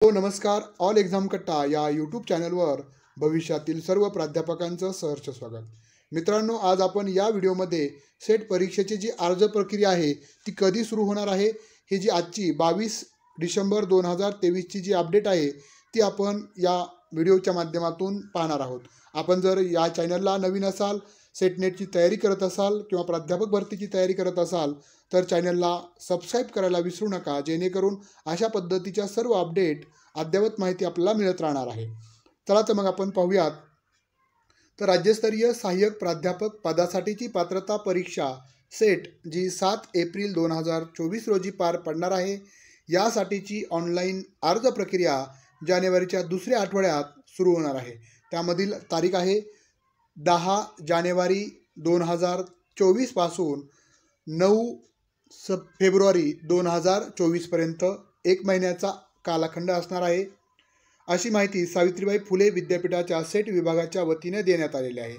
हो नमस्कार. All exam कट्टा या यूट्यूब चॅनलवर भविष्यातील सर्व प्राध्यापकांचं सहर्ष स्वागत. मित्रांनो, आज आपण या व्हिडिओमध्ये सेट परीक्षेची जी अर्ज प्रक्रिया आहे ती कधी सुरू होणार आहे, ही जी आजची 22 डिसेंबर 2023ची जी अपडेट आहे ती आपण या व्हिडिओच्या माध्यमातून पाहणार आहोत. आपण जर या चॅनलला नवीन असाल, सेट नेटची तयारी करत असाल किंवा प्राध्यापक भरतीची तयारी करत असाल तर चॅनलला सबस्क्राईब करायला विसरू नका, जेणेकरून अशा पद्धतीच्या सर्व अपडेट अद्ययावत माहिती आपल्याला मिळत राहणार आहे. चला तर मग आपण पाहूयात. तर राज्यस्तरीय सहाय्यक प्राध्यापक पदासाठीची पात्रता परीक्षा सेट जी 7 एप्रिल 2024 रोजी पार पडणार आहे, यासाठीची ऑनलाईन अर्ज प्रक्रिया जानेवारीच्या दुसऱ्या आठवड्यात सुरू होणार आहे. त्यामधील तारीख आहे 10 जानेवारी 2024 पासून 9 फेब्रुवारी 2024 पर्यंत 1 महिन्याचा कालखंड असणार आहे, अशी माहिती सावित्रीबाई फुले विद्यापीठाच्या सेट विभागाच्या वतीने देण्यात आलेली आहे.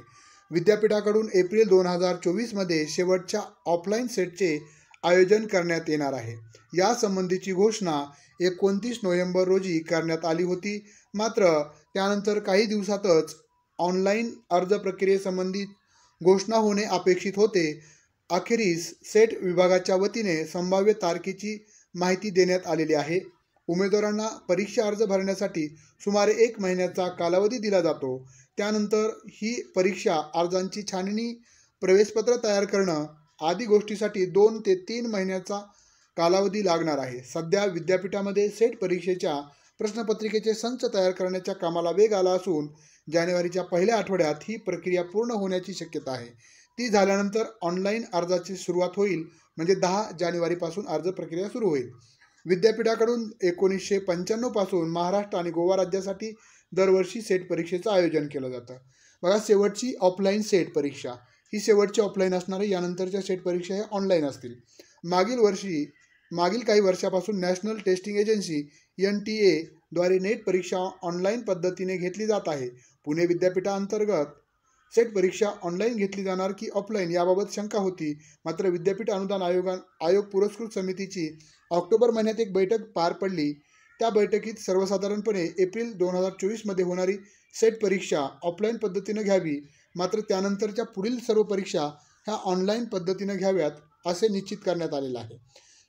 विद्यापीठाकडून एप्रिल 2024 मध्ये शेवटच्या ऑफलाईन सेटचे आयोजन करण्यात येणार आहे. यासंबंधीची घोषणा 29 नोव्हेंबर रोजी करण्यात आली होती. मात्र त्यानंतर काही दिवसातच ऑनलाईन अर्ज प्रक्रियेसंबंधित घोषणा होणे अपेक्षित होते. अखेरीस सेट विभागाच्या वतीने संभाव्य तारखेची माहिती देण्यात आलेली आहे. उमेदवारांना परीक्षा अर्ज भरण्यासाठी सुमारे 1 महिन्याचा कालावधी दिला जातो. त्यानंतर ही परीक्षा अर्जांची छाननी, प्रवेशपत्र तयार करणं आदी गोष्टीसाठी 2 ते 3 महिन्याचा कालावधी लागणार आहे. सध्या विद्यापीठामध्ये सेट परीक्षेच्या प्रश्नपत्रिकेचे संच तयार करण्याच्या कामाला वेग आला असून जानेवारीच्या पहिल्या आठवड्यात ही प्रक्रिया पूर्ण होण्याची शक्यता आहे. ती झाल्यानंतर ऑनलाईन अर्जाची सुरुवात होईल, म्हणजे 10 जानेवारीपासून अर्ज प्रक्रिया सुरू होईल. विद्यापीठाकडून 1995 पासून महाराष्ट्र आणि गोवा राज्यासाठी दरवर्षी सेट परीक्षेचं आयोजन केलं जातं. बघा, शेवटची ऑफलाईन सेट परीक्षा ही शेवटची ऑफलाईन असणार आहे. यानंतरच्या सेट परीक्षा ह्या ऑनलाईन असतील. मागील काही वर्षापासून नॅशनल टेस्टिंग एजन्सी NTA द्वारे नेट परीक्षा ऑनलाईन पद्धतीने घेतली जात आहे. पुणे विद्यापीठाअंतर्गत सेट परीक्षा ऑनलाईन घेतली जाणार की ऑफलाईन याबाबत शंका होती. मात्र विद्यापीठ अनुदान आयोग पुरस्कृत समितीची ऑक्टोबर महिन्यात एक बैठक पार पडली. त्या बैठकीत सर्वसाधारणपणे एप्रिल 2024 मध्ये होणारी सेट परीक्षा ऑफलाईन पद्धतीने घ्यावी, मात्र त्यानंतरच्या पुढील सर्व परीक्षा ह्या ऑनलाईन पद्धतीने घ्याव्यात असे निश्चित करण्यात आलेलं आहे.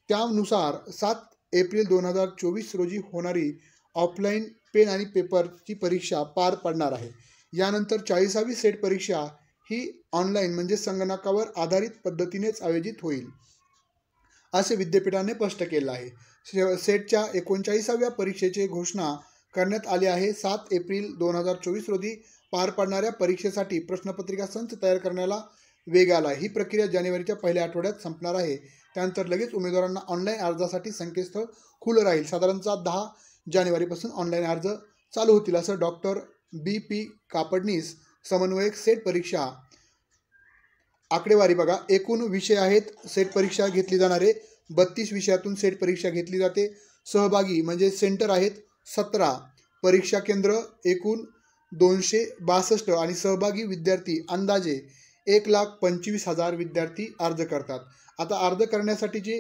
त्यानुसार 7 एप्रिल 2024 रोजी होणारी ऑफलाईन पेन आणि पेपरची परीक्षा पार पडणार आहे. यानंतर 40वी सेट परीक्षा ही ऑनलाईन म्हणजे संगणकावर आधारित पद्धतीनेच आयोजित होईल, असे विद्यापीठाने स्पष्ट केलं आहे. सेटच्या 39व्या परीक्षेची घोषणा करण्यात आली आहे. 7 एप्रिल 2024 रोजी पार पडणाऱ्या परीक्षेसाठी प्रश्नपत्रिका संच तयार करण्याला वेग आला. ही प्रक्रिया जानेवारीच्या पहिल्या आठवड्यात संपणार आहे. त्यानंतर लगेच उमेदवारांना ऑनलाईन अर्जासाठी संकेतस्थळ खुलं राहील. साधारणतः 10 जानेवारीपासून ऑनलाईन अर्ज चालू होतील, असं डॉक्टर BP कापडनीस, समन्वयक सेट परीक्षा. आकडेवारी बघा, एकूण विषय आहेत सेट परीक्षा घेतली जाणारे 32 विषयातून सेट परीक्षा घेतली जाते. सहभागी म्हणजे सेंटर आहेत 17, परीक्षा केंद्र एकूण 262 आणि सहभागी विद्यार्थी अंदाजे 1,25,000 विद्यार्थी अर्ज करतात. आता अर्ज करण्यासाठीची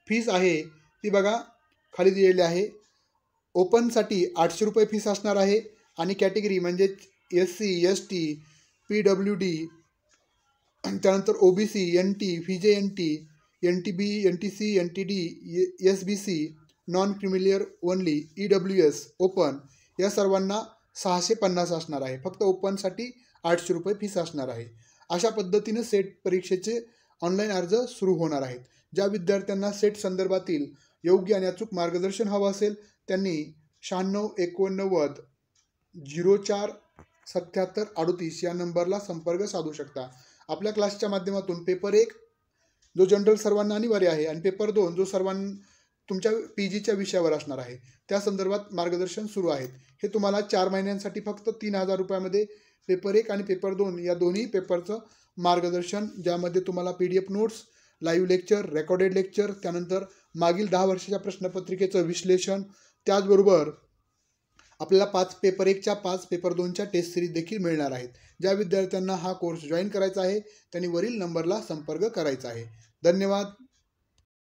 फीस आहे ती बघा खाली दिलेली आहे. ओपनसाठी 800 रुपये फीस असणार आहे आणि कॅटेगरी म्हणजे SC, ST, PWD, त्यानंतर OBC, NT, VJNT, NTB, NTC, NTD, SBC, non creamy layer only, EWS, open या सर्वांना 650 असणार आहे. फक्त ओपनसाठी 800 रुपये फीस असणार आहे. अशा पद्धतीने सेट परीक्षेचे ऑनलाईन अर्ज सुरू होणार आहेत. ज्या विद्यार्थ्यांना सेट संदर्भातील योग्य आणि अचूक मार्गदर्शन हवं असेल त्यांनी 9689 04 77 38 या नंबरला संपर्क साधू शकता. आपल्या क्लासच्या माध्यमातून पेपर 1 जो जनरल सर्वांना अनिवार्य आहे आणि पेपर 2 जो तुमच्या PGच्या विषयावर असणार आहे त्या संदर्भात मार्गदर्शन सुरू आहेत. हे तुम्हाला 4 महिन्यांसाठी फक्त 3000 रुपयामध्ये पेपर 1 आणि पेपर 2 या दोन्ही पेपरचं मार्गदर्शन, ज्यामध्ये तुम्हाला PDF notes, live lecture, recorded lecture, त्यानंतर मागील 10 वर्षाच्या प्रश्नपत्रिकेचं विश्लेषण, त्याचबरोबर आपल्याला पेपर 1च्या 5 पेपर 2च्या टेस्ट सिरीज देखील मिळणार आहेत. ज्या विद्यार्थ्यांना हा कोर्स जॉईन करायचा आहे त्यांनी वरील नंबरला संपर्क करायचा आहे. धन्यवाद.